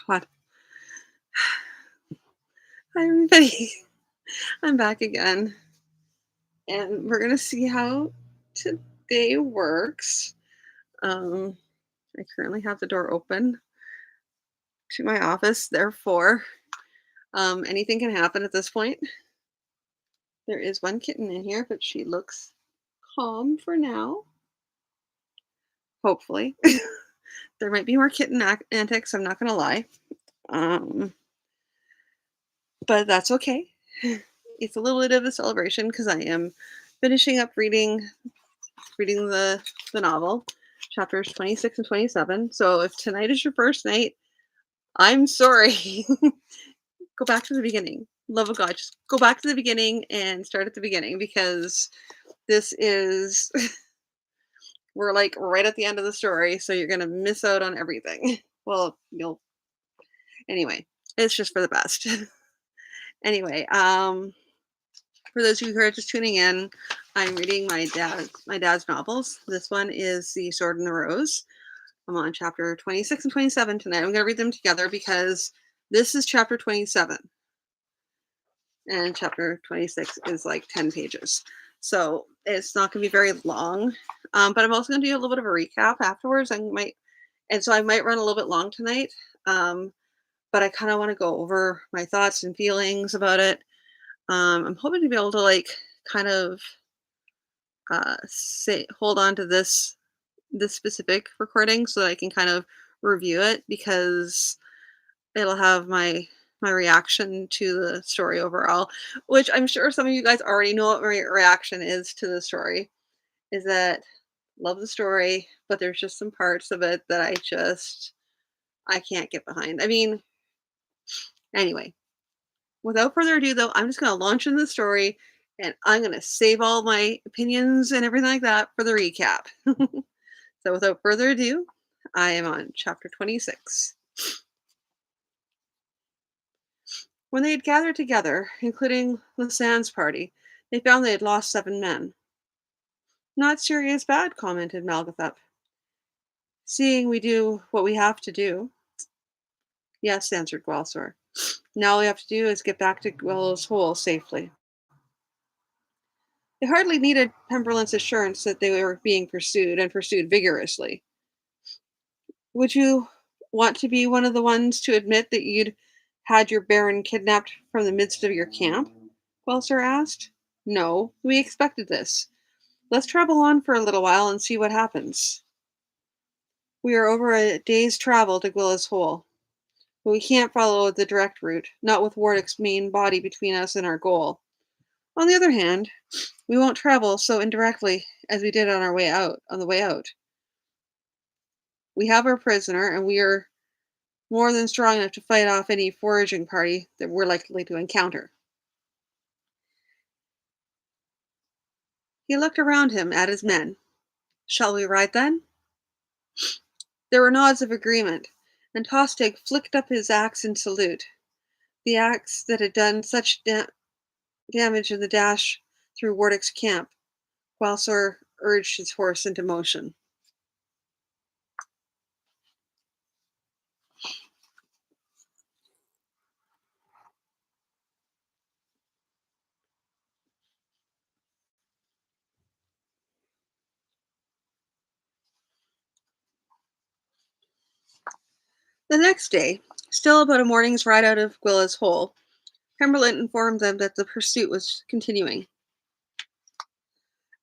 What? Hi, everybody. I'm back again, and we're gonna see how today works. Um, I currently have the door open to my office, therefore, anything can happen at this point. There is one kitten in here, but she looks calm for now. Hopefully, there might be more kitten antics. I'm not gonna lie, um, but that's okay. It's a little bit of a celebration because I am finishing up reading the novel, chapters 26 and 27. So if tonight is your first night, I'm sorry. Go back to the beginning. Love of God, just go back to the beginning and start at the beginning because this is we're like right at the end of the story, so you're gonna miss out on everything. Well, you'll anyway. It's just for the best. Anyway, for those of you who are just tuning in, I'm reading my dad's novels. This one is The Sword and the Rose. I'm on chapter 26 and 27 tonight. I'm going to read them together because this is chapter 27 and chapter 26 is like 10 pages. So it's not going to be very long. But I'm also going to do a little bit of a recap afterwards. I might run a little bit long tonight. But I kind of want to go over my thoughts and feelings about it. I'm hoping to be able to like kind of say hold on to this specific recording so that I can kind of review it because it'll have my reaction to the story overall, which I'm sure some of you guys already know what my reaction is to the story. Is that love the story, but there's just some parts of it that I can't get behind. I mean, anyway, without further ado though, I'm just gonna launch into the story and I'm gonna save all my opinions and everything like that for the recap. So without further ado, I am on chapter 26. When they had gathered together, including Lisanne's party, they found they had lost 7 men. Not serious bad, commented Malgathup. Seeing we do what we have to do. Yes, answered Gwalsor. Now all we have to do is get back to Willow's Hole safely. They hardly needed Pemberlin's assurance that they were being pursued and pursued vigorously. Would you want to be one of the ones to admit that you'd had your baron kidnapped from the midst of your camp? Gwalsor asked. No, we expected this. Let's travel on for a little while and see what happens. We are over a day's travel to Gwilla's Hole, but we can't follow the direct route, not with Warwick's main body between us and our goal. On the other hand, we won't travel so indirectly as we did on the way out. We have our prisoner, and we are more than strong enough to fight off any foraging party that we're likely to encounter. He looked around him at his men. Shall we ride then? There were nods of agreement, and Tostig flicked up his axe in salute, the axe that had done such damage in the dash through Warwick's camp, while Sir urged his horse into motion. The next day, still about a morning's ride out of Gwilla's Hole, Pemberlin informed them that the pursuit was continuing.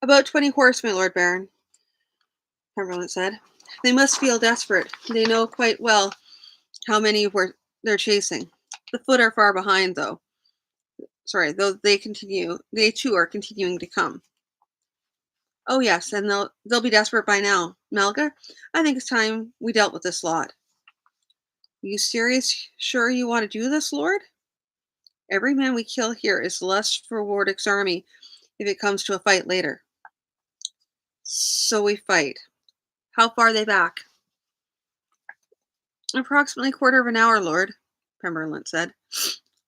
About 20 horse, my Lord Baron, Pemberlin said. They must feel desperate. They know quite well how many they're chasing. The foot are far behind, though. Though they too are continuing to come. Oh yes, and they'll be desperate by now. Melga, I think it's time we dealt with this lot. You serious? Sure you want to do this, Lord? Every man we kill here is less for Warwick's army if it comes to a fight later. So we fight. How far are they back? Approximately a quarter of an hour, Lord, Pemberlin said.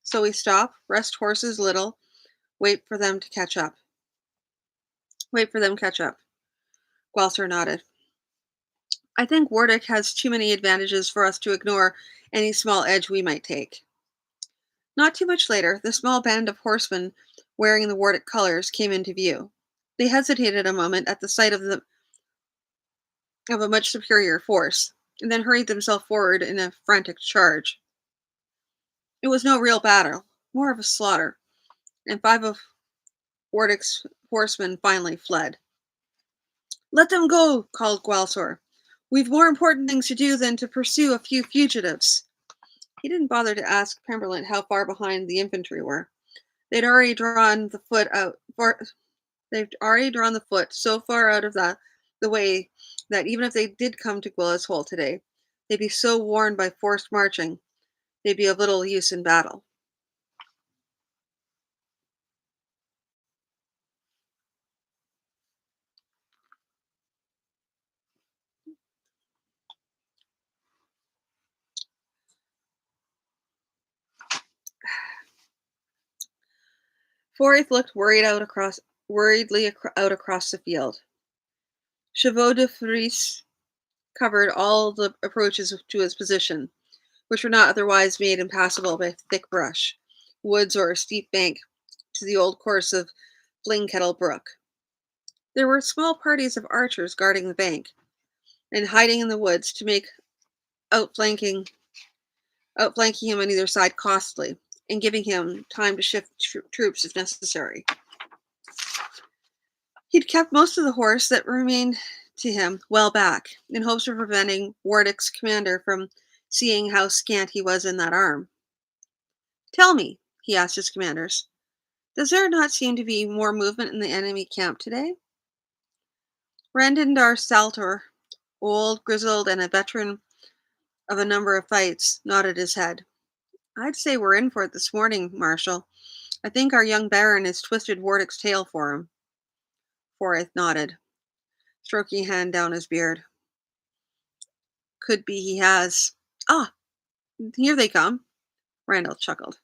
So we stop, rest horses a little, wait for them to catch up. Wait for them to catch up. Gwalsor nodded. I think Wardick has too many advantages for us to ignore any small edge we might take. Not too much later, the small band of horsemen wearing the Wardick colors came into view. They hesitated a moment at the sight of a much superior force, and then hurried themselves forward in a frantic charge. It was no real battle, more of a slaughter, and 5 of Wardick's horsemen finally fled. "Let them go," called Gwalsor. "We've more important things to do than to pursue a few fugitives." He didn't bother to ask Pemberlin how far behind the infantry were. They'd already drawn the foot out far, they've already drawn the foot so far out of the way that even if they did come to Gwilla's Hole today, they'd be so worn by forced marching, they'd be of little use in battle. Forsyth looked worriedly out across the field. Chevaux de Frise covered all the approaches to his position, which were not otherwise made impassable by thick brush, woods, or a steep bank to the old course of Flingkettle Brook. There were small parties of archers guarding the bank, and hiding in the woods to make outflanking outflanking him on either side costly, and giving him time to shift troops if necessary. He'd kept most of the horse that remained to him well back, in hopes of preventing Wardick's commander from seeing how scant he was in that arm. "Tell me," he asked his commanders, "does there not seem to be more movement in the enemy camp today?" Randindar Saltor, old, grizzled, and a veteran of a number of fights, nodded his head. "I'd say we're in for it this morning, Marshal. I think our young Baron has twisted Wardick's tail for him." Forsyth nodded, stroking a hand down his beard. "Could be he has." "Ah, here they come." Randall chuckled.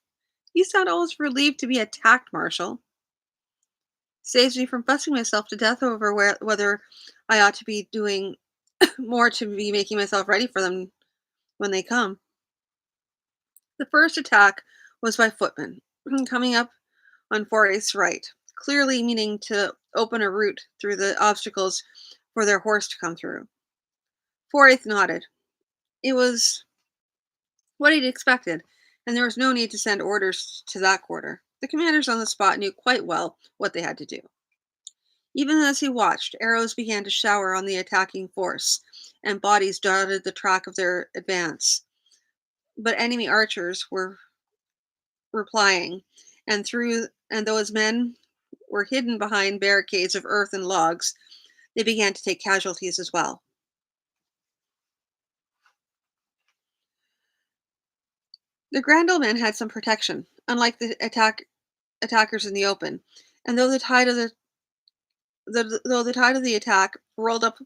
"You sound almost relieved to be attacked, Marshal." "Saves me from fussing myself to death over whether I ought to be doing more to be making myself ready for them when they come." The first attack was by footmen, coming up on Forayth's right, clearly meaning to open a route through the obstacles for their horse to come through. Forayth nodded. It was what he'd expected, and there was no need to send orders to that quarter. The commanders on the spot knew quite well what they had to do. Even as he watched, arrows began to shower on the attacking force, and bodies dotted the track of their advance. But enemy archers were replying, and though his men were hidden behind barricades of earth and logs, they began to take casualties as well. The Grandal men had some protection, unlike the attackers in the open, and though the tide of the attack rolled up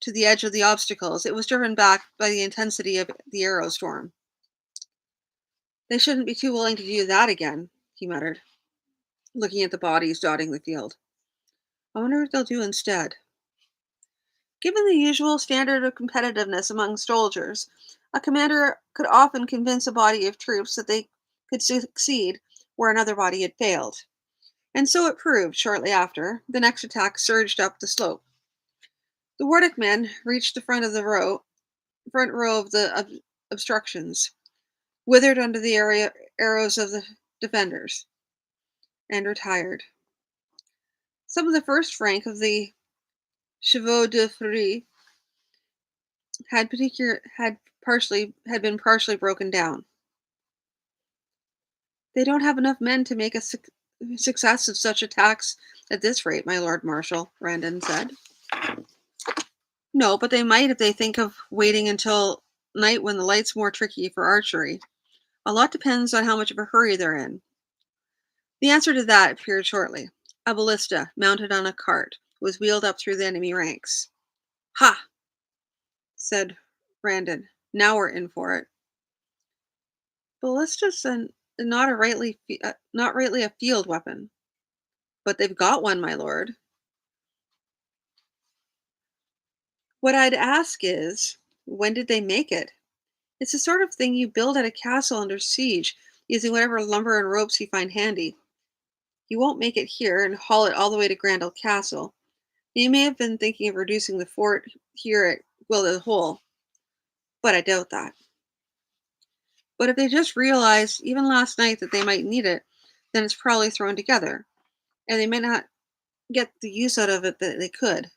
to the edge of the obstacles, it was driven back by the intensity of the arrow storm. "They shouldn't be too willing to do that again," he muttered, looking at the bodies dotting the field. "I wonder what they'll do instead." Given the usual standard of competitiveness among soldiers, a commander could often convince a body of troops that they could succeed where another body had failed. And so it proved shortly after. The next attack surged up the slope. The Wardick men reached the front row of the obstructions, withered under the arrows of the defenders, and retired. Some of the first rank of the chevaux de frise had been partially broken down. "They don't have enough men to make a success of such attacks at this rate, my Lord Marshal," Randon said. "No, but they might if they think of waiting until night when the light's more tricky for archery. A lot depends on how much of a hurry they're in." The answer to that appeared shortly. A ballista, mounted on a cart, was wheeled up through the enemy ranks. "Ha!" said Randon. "Now we're in for it." "Ballista's not rightly a field weapon." "But they've got one, my lord." What I'd ask is, when did they make it? It's the sort of thing you build at a castle under siege, using whatever lumber and ropes you find handy. You won't make it here and haul it all the way to Grandel Castle. You may have been thinking of reducing the fort here at Willow Hole, but I doubt that. But if they just realized, even last night, that they might need it, then it's probably thrown together, and they may not get the use out of it that they could.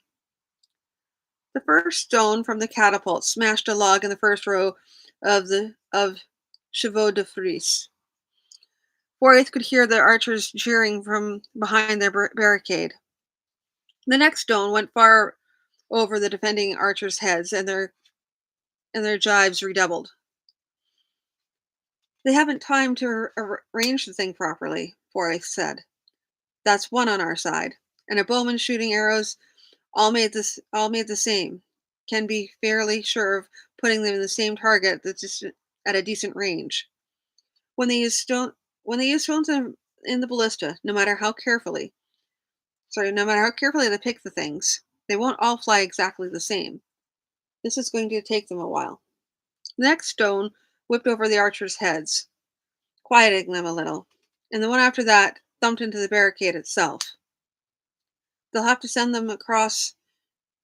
The first stone from the catapult smashed a log in the first row of chevaux de frise. Forth could hear the archers jeering from behind their barricade. The next stone went far over the defending archers' heads, and their jibes redoubled. They haven't time to arrange the thing properly, Forth said. That's one on our side, and a bowman shooting arrows all made the same. Can be fairly sure of putting them in the same target that's just at a decent range. When they use stone when they use stones in the ballista, no matter how carefully they pick the things, they won't all fly exactly the same. This is going to take them a while. The next stone whipped over the archers' heads, quieting them a little, and the one after that thumped into the barricade itself. They'll have to send them across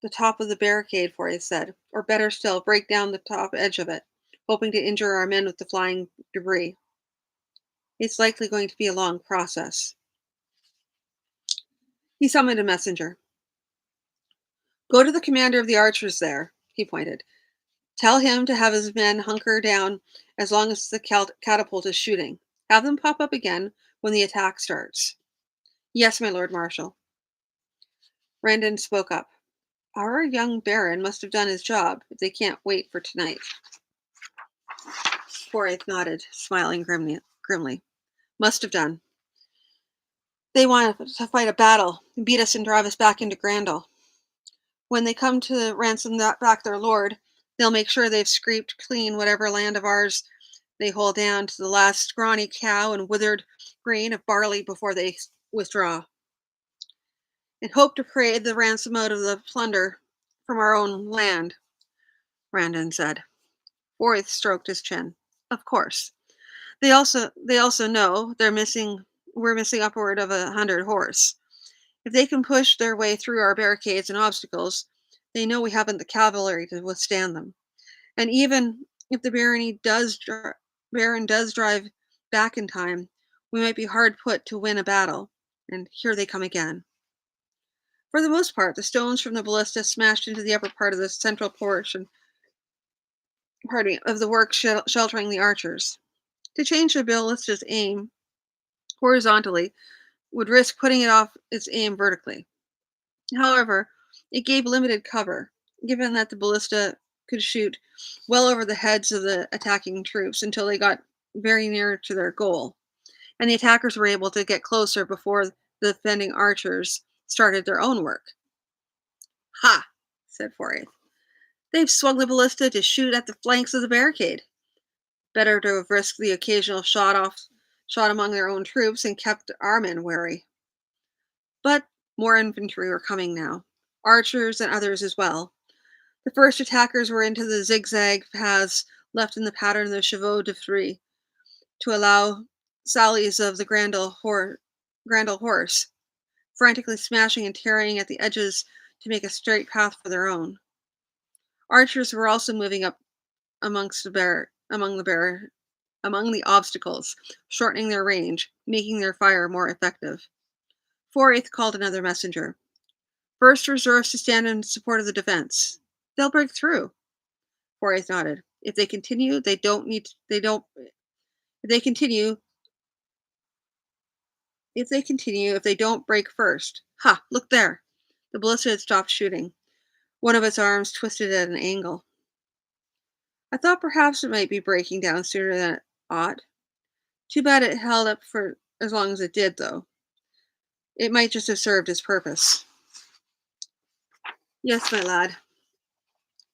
the top of the barricade, Forey said, or better still, break down the top edge of it, hoping to injure our men with the flying debris. It's likely going to be a long process. He summoned a messenger. Go to the commander of the archers there, he pointed. Tell him to have his men hunker down as long as the catapult is shooting. Have them pop up again when the attack starts. Yes, my lord marshal. Randon spoke up. Our young baron must have done his job if they can't wait for tonight. Forsyth nodded, smiling grimly. Must have done. They want to fight a battle, beat us and drive us back into Grandel. When they come to ransom back their lord, they'll make sure they've scraped clean whatever land of ours they hold down to the last scrawny cow and withered grain of barley before they withdraw. And hope to parade the ransom out of the plunder from our own land, Randon said. Forsyth stroked his chin. Of course. They also know we're missing upward of 100 horse. If they can push their way through our barricades and obstacles, they know we haven't the cavalry to withstand them. And even if the Baron does drive back in time, we might be hard put to win a battle. And here they come again. For the most part, the stones from the ballista smashed into the upper part of the central portion of the work sheltering the archers. To change the ballista's aim horizontally would risk putting it off its aim vertically. However, it gave limited cover, given that the ballista could shoot well over the heads of the attacking troops until they got very near to their goal, and the attackers were able to get closer before the defending archers started their own work. Ha, said Forsyth. They've swung the ballista to shoot at the flanks of the barricade. Better to have risked the occasional shot among their own troops and kept our men wary. But more infantry were coming now, archers and others as well. The first attackers were into the zigzag paths left in the pattern of the chevaux de frise to allow sallies of the Grandel horse, frantically smashing and tearing at the edges to make a straight path for their own. Archers were also moving up among the obstacles, shortening their range, making their fire more effective. Forsyth called another messenger. First reserves to stand in support of the defense. They'll break through. Forsyth nodded. If they continue, if they don't break first. Ha, look there. The ballista had stopped shooting. One of its arms twisted at an angle. I thought perhaps it might be breaking down sooner than it ought. Too bad it held up for as long as it did, though. It might just have served its purpose. Yes, my lad.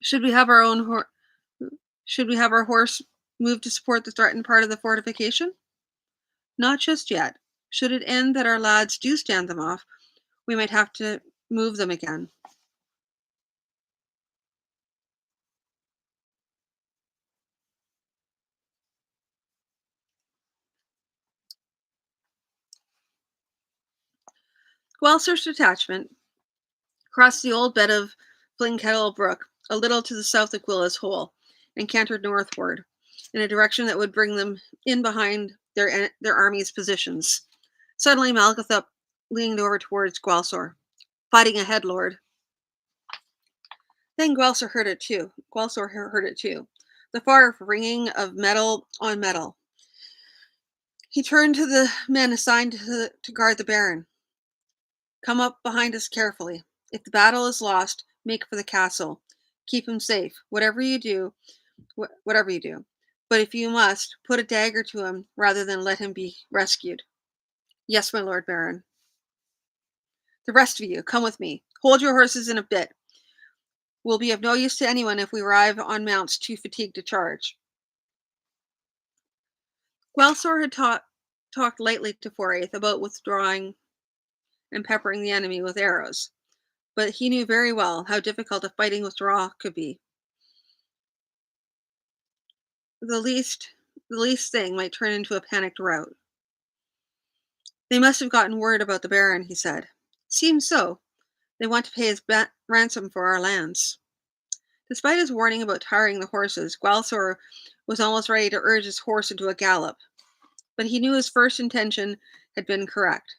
Should we have our horse moved to support the threatened part of the fortification? Not just yet. Should it end that our lads do stand them off, we might have to move them again. Guelser's detachment crossed the old bed of Flinkettle Brook, a little to the south of Quilla's Hole, and cantered northward, in a direction that would bring them in behind their army's positions. Suddenly, Malgathup leaned over towards Gwalsor. "Fighting ahead, Lord." Then Gwalsor heard it too. The far ringing of metal on metal. He turned to the men assigned to guard the Baron. "Come up behind us carefully. If the battle is lost, make for the castle. Keep him safe. Whatever you do. But if you must, put a dagger to him rather than let him be rescued." "Yes, my Lord Baron." "The rest of you, come with me. Hold your horses in a bit. Will be of no use to anyone if we arrive on mounts too fatigued to charge." Gwalsor had talked lightly to Foraith about withdrawing and peppering the enemy with arrows, but he knew very well how difficult a fighting withdrawal could be. The least thing might turn into a panicked rout. "They must have gotten word about the Baron," he said. "Seems so. They want to pay his ransom for our lands." Despite his warning about tiring the horses, Gwalsor was almost ready to urge his horse into a gallop, but he knew his first intention had been correct.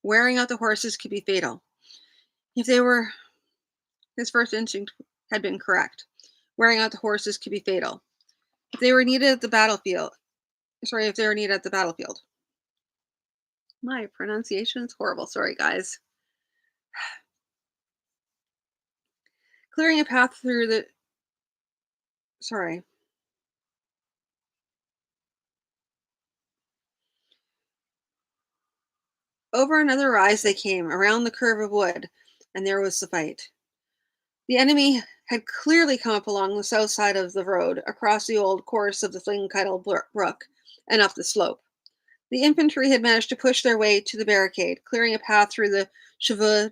Wearing out the horses could be fatal. If they were His first instinct had been correct. Wearing out the horses could be fatal. If they were needed at the battlefield, if they were needed at the battlefield. My pronunciation is horrible. Sorry, guys. Clearing a path through the. Sorry. Over another rise they came, around the curve of wood, and there was the fight. The enemy had clearly come up along the south side of the road, across the old course of the Flinkettle Brook, and up the slope. The infantry had managed to push their way to the barricade, clearing a path through the chevaux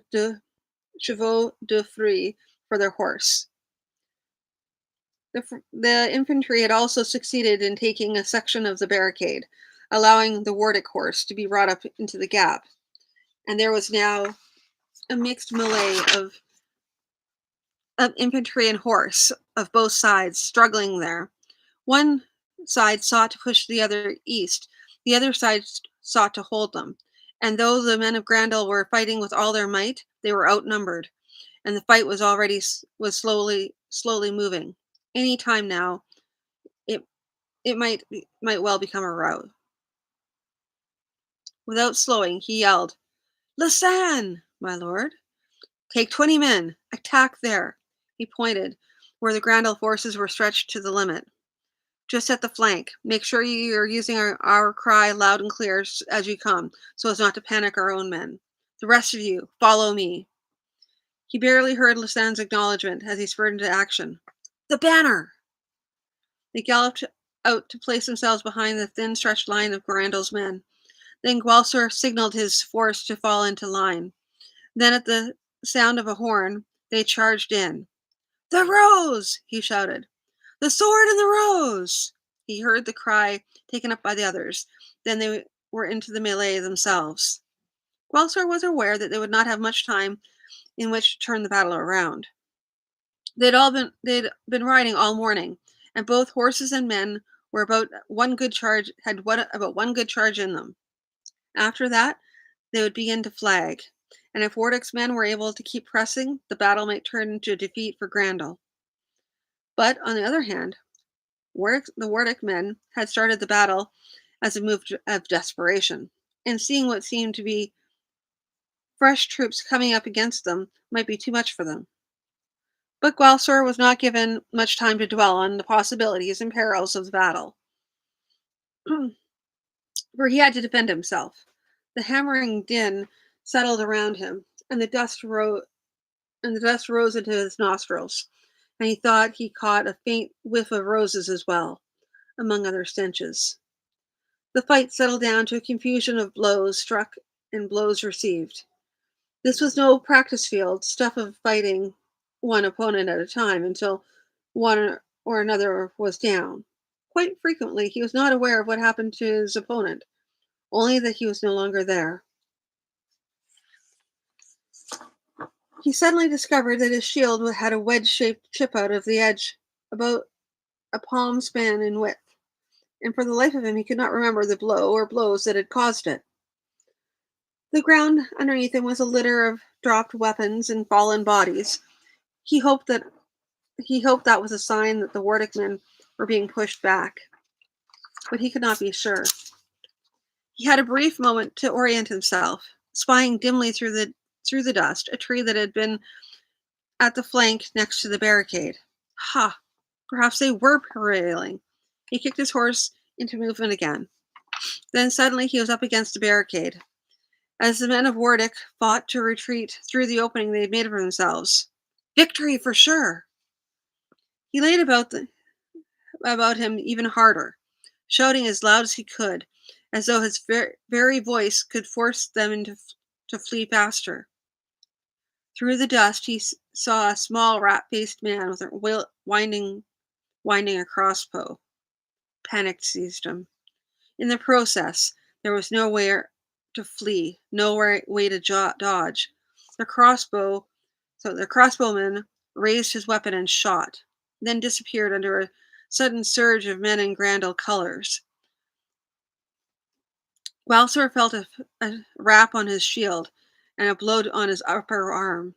de frise for their horse. The infantry had also succeeded in taking a section of the barricade, allowing the Wardic horse to be brought up into the gap, and there was now a mixed melee of infantry and horse of both sides struggling there. One side sought to push the other east, the other side sought to hold them. And though the men of Grandel were fighting with all their might, they were outnumbered, and the fight was slowly moving. Any time now, it might well become a rout. Without slowing, he yelled, "Lisanne, my lord! Take 20 men! Attack there!" He pointed where the Grandel forces were stretched to the limit. "Just at the flank. Make sure you're using our cry loud and clear as you come, so as not to panic our own men. The rest of you, follow me." He barely heard Lisanne's acknowledgement as he spurred into action. "The banner!" They galloped out to place themselves behind the thin stretched line of Grandel's men. Then Gwalsor signaled his force to fall into line. Then, at the sound of a horn, they charged in. "The rose!" he shouted. "The sword and the rose!" He heard the cry taken up by the others. Then they were into the melee themselves. Gwalsor was aware that they would not have much time in which to turn the battle around. They'd been riding all morning, and both horses and men were about one good charge in them. After that, they would begin to flag, and if Wardic's men were able to keep pressing, the battle might turn into a defeat for Grandel. But on the other hand, the Wardic men had started the battle as a move of desperation, and seeing what seemed to be fresh troops coming up against them might be too much for them. But Gwalsor was not given much time to dwell on the possibilities and perils of the battle, for he had to defend himself. The hammering din settled around him, and the dust rose into his nostrils, and he thought he caught a faint whiff of roses as well, among other stenches. The fight settled down to a confusion of blows struck and blows received. This was no practice field stuff of fighting one opponent at a time until one or another was down. Quite frequently, he was not aware of what happened to his opponent, only that he was no longer there. He suddenly discovered that his shield had a wedge-shaped chip out of the edge, about a palm span in width, and for the life of him he could not remember the blow or blows that had caused it. The ground underneath him was a litter of dropped weapons and fallen bodies. He hoped that that was a sign that the Wardic men were being pushed back, but he could not be sure. He had a brief moment to orient himself, spying dimly through the dust a tree that had been at the flank next to the barricade. Ha! Perhaps they were prevailing. He kicked his horse into movement again. Then suddenly he was up against the barricade, as the men of Wardic fought to retreat through the opening they had made for themselves. Victory for sure! He laid about him even harder, shouting as loud as he could, as though his very voice could force them to flee faster. Through the dust, he saw a small rat-faced man with a winding a crossbow. Panic seized him. In the process, there was nowhere to flee, no way to dodge. The crossbowman raised his weapon and shot, then disappeared under a sudden surge of men in Grandal colors. Walser felt a rap on his shield and a blow on his upper arm.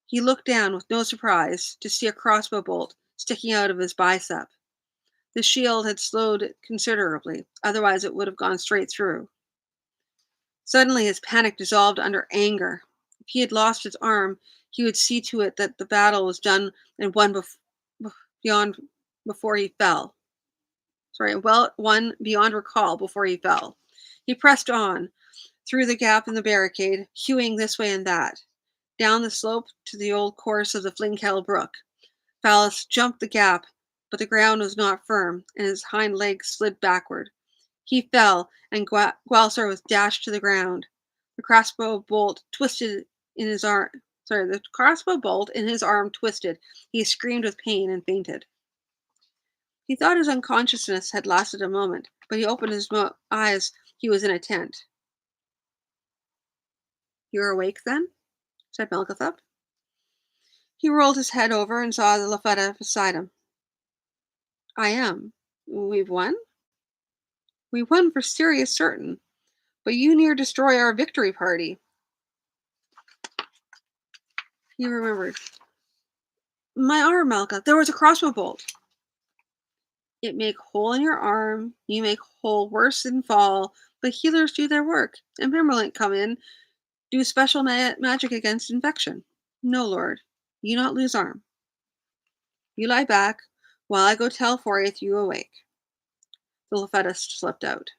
He looked down with no surprise to see a crossbow bolt sticking out of his bicep. The shield had slowed considerably, otherwise it would have gone straight through. Suddenly his panic dissolved under anger. If he had lost his arm, he would see to it that the battle was done and beyond before he fell. Won beyond recall before he fell. He pressed on, through the gap in the barricade, hewing this way and that, down the slope to the old course of the Flinkell Brook. Phallus jumped the gap, but the ground was not firm, and his hind legs slid backward. He fell, and Gwalsar was dashed to the ground. The crossbow bolt in his arm twisted. He screamed with pain and fainted. He thought his unconsciousness had lasted a moment, but he opened his eyes. He was in a tent. "You're awake, then?" said Melgathop. He rolled his head over and saw the Lafetta beside him. "I am. We've won?" "We won for serious certain, but you near destroy our victory party." He remembered. "My arm, Malka. There was a crossbow bolt." "It make hole in your arm. You make hole worse than fall, but healers do their work, and Pimberlint come in, do special magic against infection. No, Lord. You not lose arm. You lie back, while I go tell Forith you awake." The Lafetta slipped out.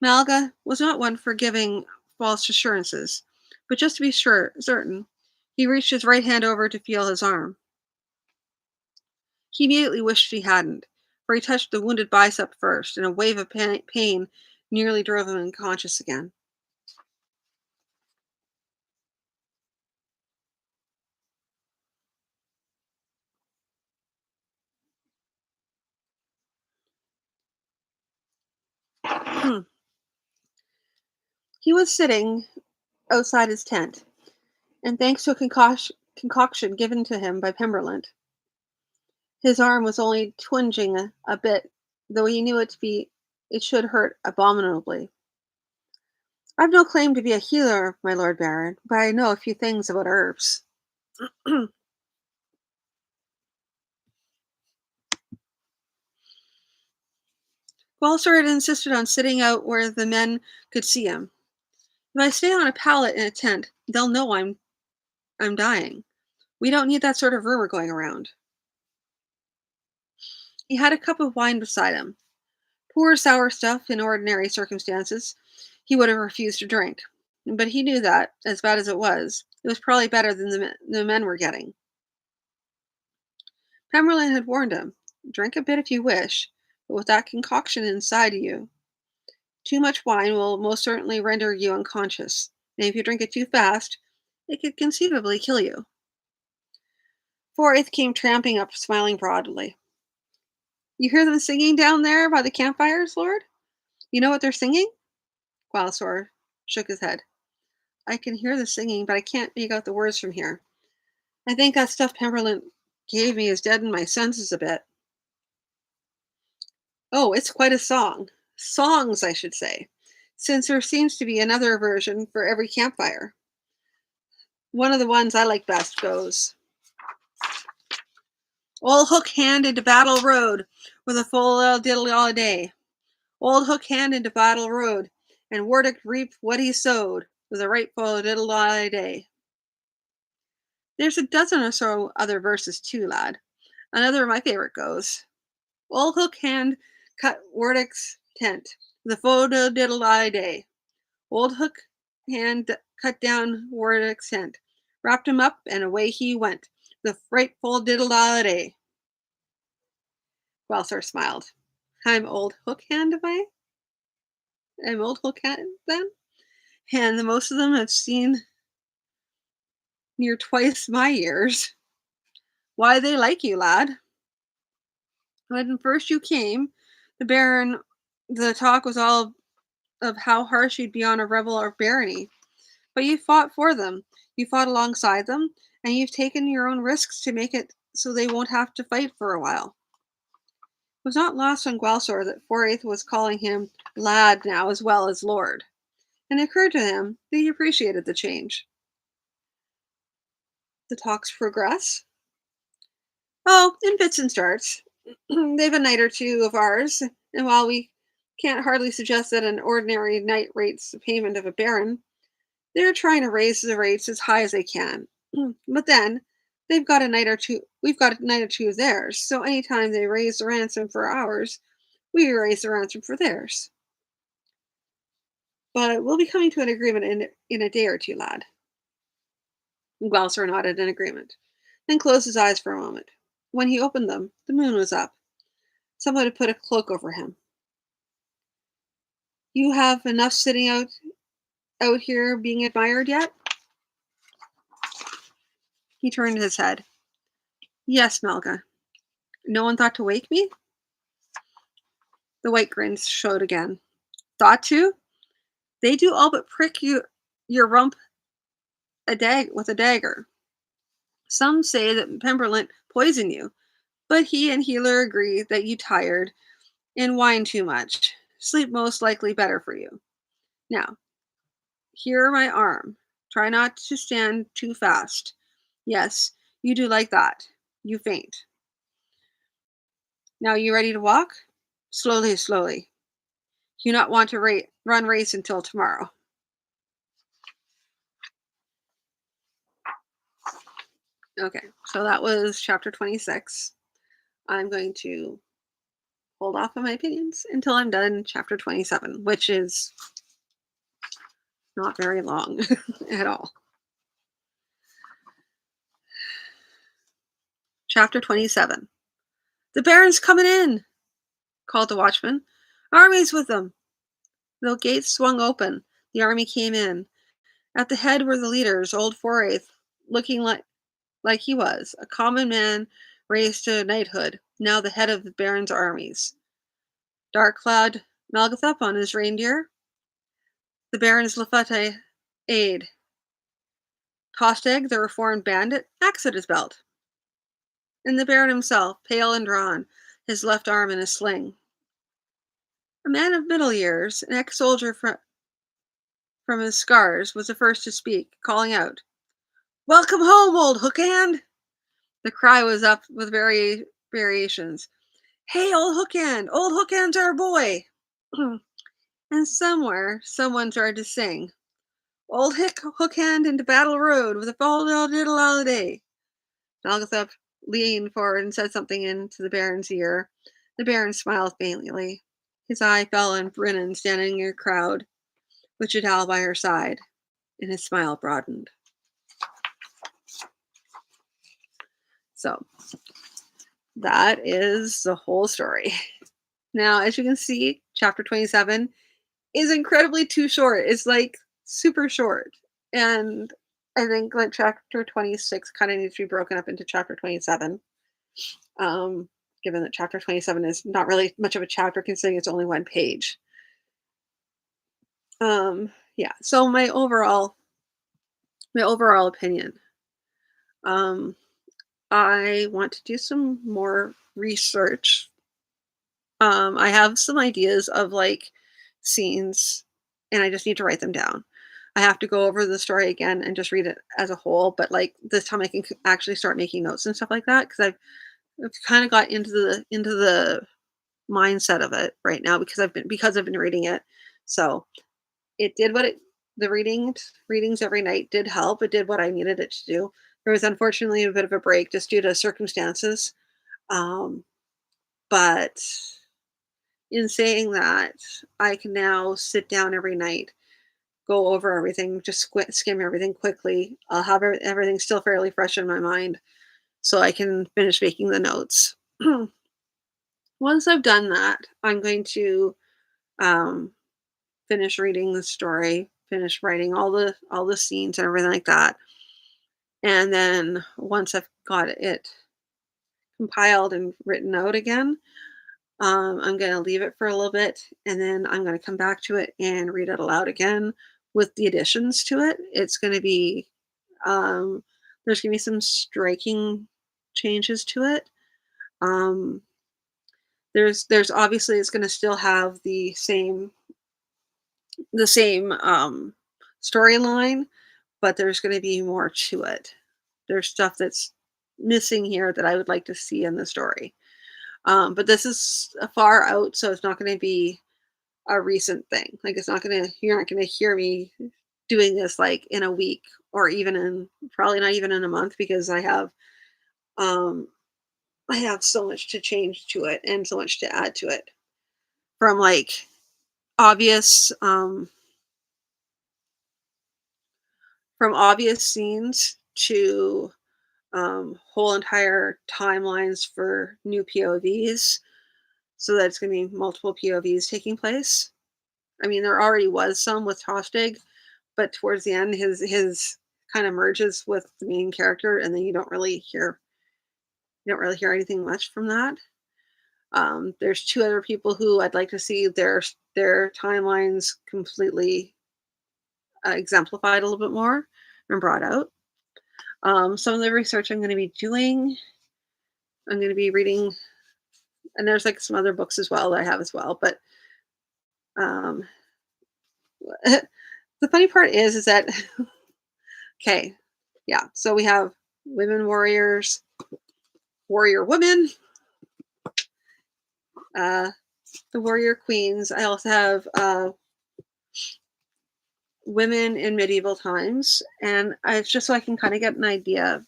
Malga was not one for giving false assurances, but just to be certain, he reached his right hand over to feel his arm. He immediately wished he hadn't, for he touched the wounded bicep first, and a wave of pain nearly drove him unconscious again. He was sitting outside his tent, and thanks to a concoction given to him by Pemberlint, his arm was only twinging a bit, though he knew it should hurt abominably. "I've no claim to be a healer, my Lord Baron, but I know a few things about herbs." Walser had insisted on sitting out where the men could see him. "If I stay on a pallet in a tent, they'll know I'm dying. We don't need that sort of rumor going around." He had a cup of wine beside him. Poor sour stuff in ordinary circumstances he would have refused to drink. But he knew that, as bad as it was probably better than the men were getting. Pemberlin had warned him, "Drink a bit if you wish, but with that concoction inside you, too much wine will most certainly render you unconscious, and if you drink it too fast, it could conceivably kill you." Forith came tramping up, smiling broadly. "You hear them singing down there by the campfires, Lord? You know what they're singing?" Qualsor shook his head. I can hear the singing, but I can't make out the words from here. I think that stuff Pemberlin gave me has deadened my senses a bit. Oh, it's quite a song. Songs, I should say, since there seems to be another version for every campfire. One of the ones I like best goes, Old Hook Hand into Battle Road with a full diddle all day. Old Hook Hand into Battle Road, and Wardick reaped what he sowed with a right full diddle all day. There's a dozen or so other verses too, lad. Another of my favorite goes, Old Hook Hand cut Wardick's tent with a full diddle all day. Old Hook Hand cut down Wardick's tent, wrapped him up, and away he went, the frightful diddle all day. Wellsor smiled. I'm Old Hook Hand, am I? I'm Old Hook Hand, then? And the most of them have seen near twice my years. Why they like you, lad? When first you came, the Baron, the talk was all of how harsh you'd be on a rebel or barony. But you fought for them, you fought alongside them, and you've taken your own risks to make it so they won't have to fight for a while. It was not lost on Gwalsor that Foraith was calling him lad now as well as lord, and it occurred to him that he appreciated the change. The talks progress? Oh, in bits and starts. They've a knight or two of ours, and while we can't hardly suggest that an ordinary knight rates the payment of a baron, they're trying to raise the rates as high as they can. But then they've got a knight or two. We've got a knight or two of theirs. So anytime they raise the ransom for ours, we raise the ransom for theirs. But we'll be coming to an agreement in a day or two, lad. Gwalsor nodded in agreement, then closed his eyes for a moment. When he opened them, the moon was up. Someone had put a cloak over him. You have enough sitting out here being admired yet? He turned his head. Yes, Melga. No one thought to wake me? The white grins showed again. Thought to? They do all but prick your rump with a dagger. Some say that Pemberlin poisoned you, but he and Healer agree that you tired and whine too much. Sleep most likely better for you. Now, here my arm. Try not to stand too fast. Yes, you do like that. You faint. Now you ready to walk? Slowly, slowly. You not want to run race until tomorrow. Okay, so that was chapter 26. I'm going to hold off on my opinions until I'm done chapter 27, which is not very long at all. Chapter 27. The Baron's coming in, called the watchman. Army's with them. The gates swung open. The army came in. At the head were the leaders, old Foraith, looking like he was, a common man raised to knighthood, now the head of the Baron's armies. Dark-clad Malgathup on his reindeer, the Baron's Lafette aide. Tostig, the reformed bandit, axe at his belt. And the Baron himself, pale and drawn, his left arm in a sling. A man of middle years, an ex-soldier from his scars, was the first to speak, calling out, Welcome home, old Hookhand! The cry was up with variations. Hey, old Hookhand! Old Hookhand's our boy! And somewhere, someone started to sing, Old Hookhand into Battle Road with a fall diddle all day. Malgathup leaned forward and said something into the Baron's ear. The Baron smiled faintly. His eye fell on Brennan standing near the crowd, with Jadal by her side, and his smile broadened. So, that is the whole story. Now, as you can see, chapter 27 is incredibly too short. It's like super short. And I think like chapter 26 kind of needs to be broken up into chapter 27. Given that chapter 27 is not really much of a chapter considering it's only one page. Yeah, so my overall my overall opinion. Um, I want to do some more research. I have some ideas of like scenes, and I just need to write them down. I have to go over the story again and just read it as a whole, but like this time I can actually start making notes and stuff like that because I've kind of got into the mindset of it right now because I've been reading it. So it did what it the readings every night did help. It did what I needed it to do. There was unfortunately a bit of a break just due to circumstances. Um, but in saying that, I can now sit down every night, go over everything, just skim everything quickly. I'll have everything still fairly fresh in my mind so I can finish making the notes. Once I've done that, I'm going to um, finish reading the story, finish writing all the scenes and everything like that. And then once I've got it compiled and written out again, I'm gonna leave it for a little bit, and then I'm gonna come back to it and read it aloud again with the additions to it. It's gonna be um, there's gonna be some striking changes to it. Um, there's obviously it's gonna still have the same storyline, but there's gonna be more to it. There's stuff that's missing here that I would like to see in the story. But this is far out, so it's not gonna be a recent thing. Like, it's not gonna you're not gonna hear me doing this, like, in a week or even in probably not even in a month because um, I have so much to change to it and so much to add to it from, like, obvious, obvious scenes to, whole entire timelines for new POVs so that it's gonna be multiple POVs taking place. I mean, there already was some with Tostig, but towards the end, his kind of merges with the main character, and then you don't really hear anything much from that. There's two other people who I'd like to see their timelines completely exemplified a little bit more and brought out. Some of the research I'm going to be doing, I'm going to be reading, and there's like some other books as well that I have as well. But um, the funny part is that okay, yeah. So we have women warriors, warrior women, uh, the warrior queens. I also have women in medieval times, and it's just so I can kind of get an idea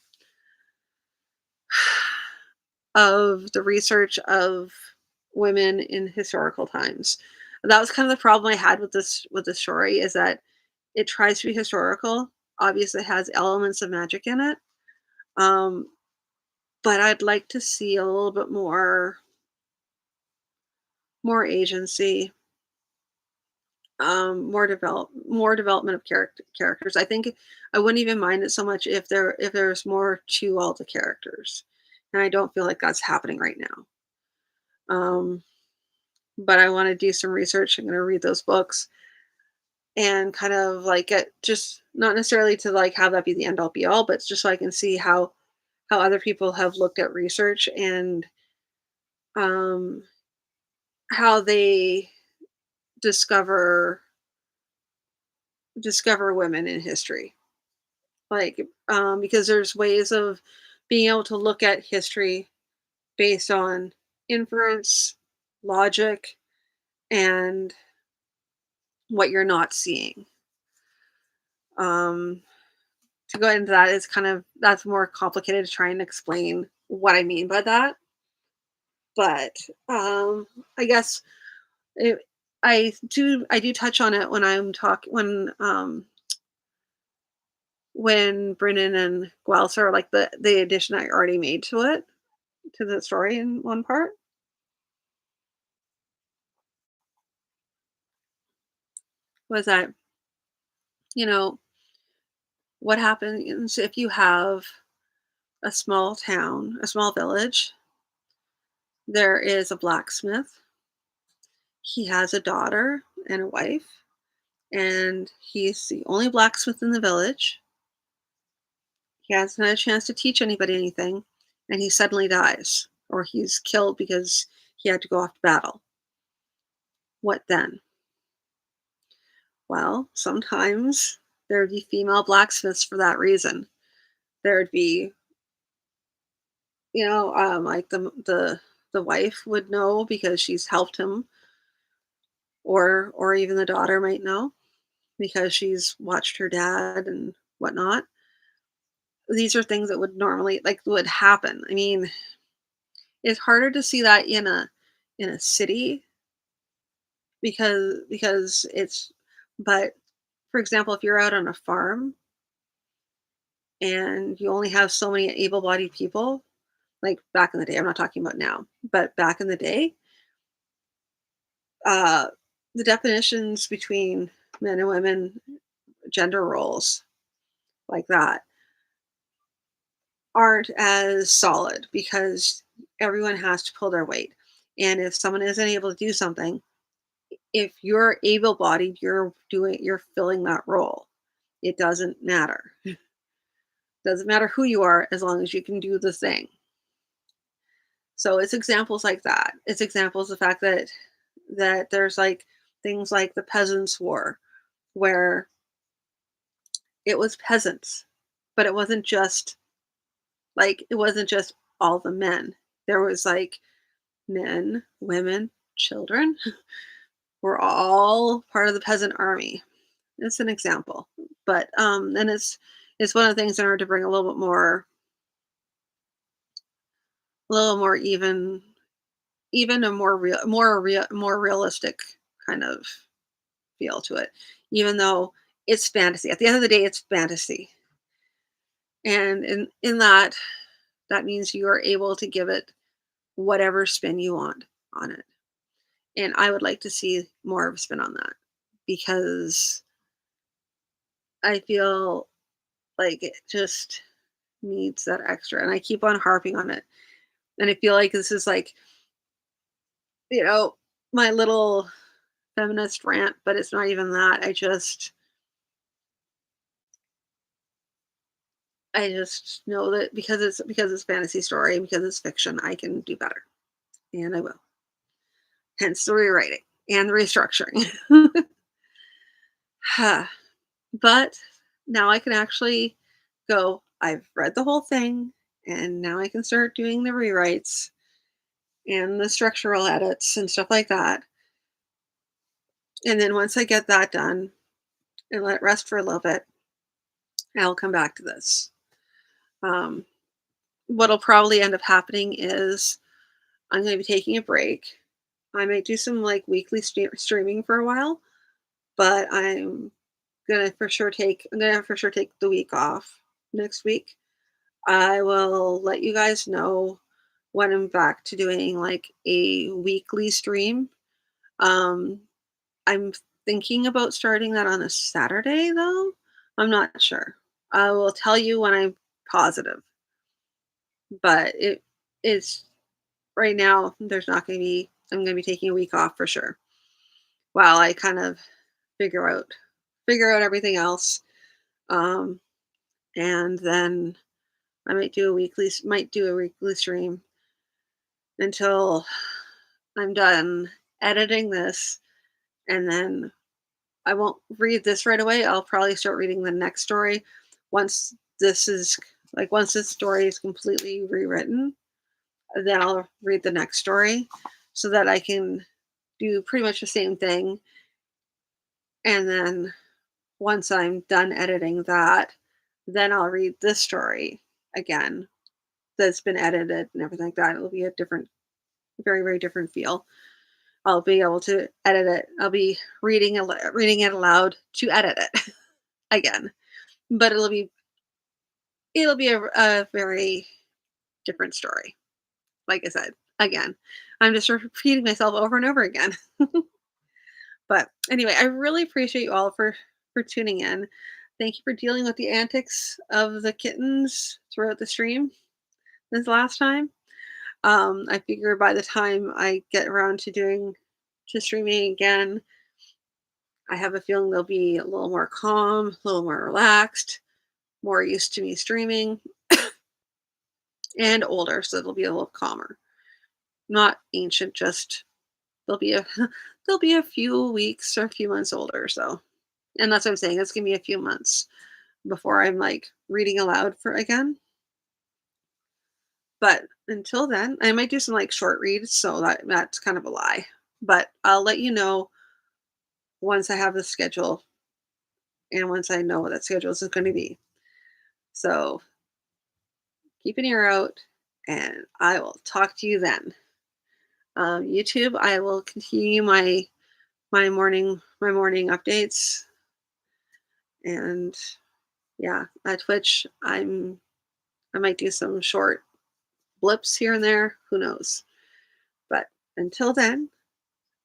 of the research of women in historical times. That was kind of the problem I had with this story is that it tries to be historical. Obviously, it has elements of magic in it, um, but I'd like to see a little bit more agency, more development of characters. I think I wouldn't even mind it so much if there's more to all the characters, and I don't feel like that's happening right now. Um, but I want to do some research. I'm going to read those books and kind of like get just not necessarily to like have that be the end all be all, but just so I can see how other people have looked at research and um, how they discover women in history. Like, because there's ways of being able to look at history based on inference, logic, and what you're not seeing. Um, to go into that is kind of that's more complicated to try and explain what I mean by that. But I guess it, I do touch on it when I'm talking when Brennan and Guelph are like the addition I already made to it to the story in one part was that you know what happens if you have a small town, a small village. There is a blacksmith. He has a daughter and a wife, and he's the only blacksmith in the village. He hasn't had a chance to teach anybody anything, and he suddenly dies, or he's killed because he had to go off to battle. What then? Well, sometimes there'd be female blacksmiths for that reason. There'd be, like the wife would know because she's helped him, or even the daughter might know because she's watched her dad and whatnot. These are things that would normally like would happen. I mean, it's harder to see that in a city because it's but for example, if you're out on a farm and you only have so many able-bodied people, like back in the day, I'm not talking about now, but back in the day, uh, the definitions between men and women, gender roles like that, aren't as solid because everyone has to pull their weight. And if someone isn't able to do something, if you're able-bodied, you're filling that role. It doesn't matter. Doesn't matter who you are as long as you can do the thing. So it's examples like that. It's examples of the fact that there's like things like the Peasants' War, where it was peasants, but it wasn't just all the men. There was like men, women, children were all part of the peasant army. It's an example, but and it's one of the things in order to bring a little more even a more realistic kind of feel to it, even though it's fantasy. At the end of the day, it's fantasy, and in that means you are able to give it whatever spin you want on it. And I would like to see more of a spin on that because I feel like it just needs that extra. And I keep on harping on it. And I feel like this is like, you know, my little feminist rant, but it's not even that. I just know that because it's fantasy story and because it's fiction, I can do better. And I will. Hence the rewriting and the restructuring. But now I can actually go, I've read the whole thing, and now I can start doing the rewrites and the structural edits and stuff like that. And then once I get that done and let it rest for a little bit, I'll come back to this. Um, what'll probably end up happening is I'm going to be taking a break. I might do some like weekly streaming for a while, but I'm gonna for sure take the week off next week. I will let you guys know when I'm back to doing like a weekly stream. Um, I'm thinking about starting that on a Saturday though. I'm not sure. I will tell you when I'm positive, but it's right now there's not going to be I'm going to be taking a week off for sure while I kind of figure out figure out everything else. Um, and then I might do a weekly stream until I'm done editing this, and then I won't read this right away. I'll probably start reading the next story once once this story is completely rewritten. Then I'll read the next story so that I can do pretty much the same thing. And then once I'm done editing that, then I'll read this story again that's been edited and everything like that. It'll be a very, very different feel. I'll be able to edit it. I'll be reading it aloud to edit it again. But it'll be a very different story. Like I said, again, I'm just repeating myself over and over again. But anyway, I really appreciate you all for tuning in. Thank you for dealing with the antics of the kittens throughout the stream this last time. I figure by the time I get around to streaming again, I have a feeling they'll be a little more calm, a little more relaxed. more used to me streaming and older, so it'll be a little calmer. Not ancient, just they'll be a they'll be a few weeks or a few months older, so and that's what I'm saying, it's gonna be a few months before I'm, like, reading aloud for again, but until then, I might do some, like, short reads, so that's kind of a lie, but I'll let you know once I have the schedule and once I know what that schedule is gonna be. So, keep an ear out, and I will talk to you then. YouTube, I will continue my morning updates, and yeah, at Twitch, I might do some short blips here and there. Who knows? But until then,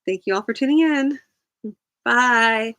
thank you all for tuning in. Bye.